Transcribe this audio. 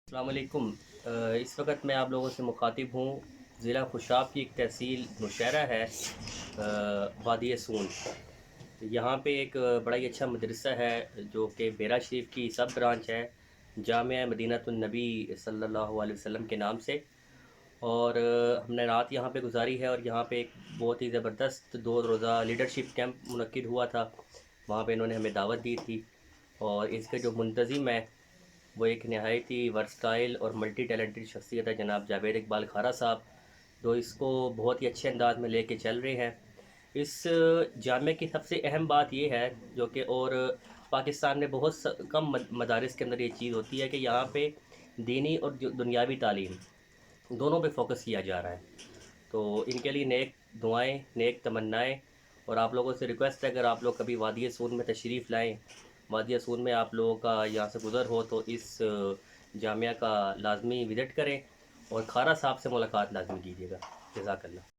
السلام علیکم۔ اس وقت میں آپ لوگوں سے مخاطب ہوں۔ ضلع خوشاب کی ایک تحصیل نوشہرہ ہے، وادی سون۔ یہاں پہ ایک بڑا ہی اچھا مدرسہ ہے جو کہ بیرا شریف کی سب برانچ ہے، جامعہ مدینۃ النبی صلی اللہ علیہ وسلم کے نام سے۔ اور ہم نے رات یہاں پہ گزاری ہے، اور یہاں پہ ایک بہت ہی زبردست 2 روزہ لیڈرشپ کیمپ منعقد ہوا تھا۔ وہاں پہ انہوں نے ہمیں دعوت دی تھی، اور اس کے جو منتظم ہے وہ ایک نہایت ہی ورسٹائل اور ملٹی ٹیلنٹڈ شخصیت ہے، جناب جاوید اقبال کھارا صاحب، جو اس کو بہت ہی اچھے انداز میں لے کے چل رہے ہیں۔ اس جامعہ کی سب سے اہم بات یہ ہے، جو کہ اور پاکستان میں بہت کم مدارس کے اندر یہ چیز ہوتی ہے، کہ یہاں پہ دینی اور دنیاوی تعلیم دونوں پہ فوکس کیا جا رہا ہے۔ تو ان کے لیے نیک دعائیں، نیک تمنائیں، اور آپ لوگوں سے ریکویسٹ ہے، اگر آپ لوگ کبھی وادی سون میں تشریف لائیں، وادی سون میں آپ لوگوں کا یہاں سے گزر ہو، تو اس جامعہ کا لازمی وزٹ کریں، اور کھارا صاحب سے ملاقات لازمی کیجیے گا۔ جزاک اللہ۔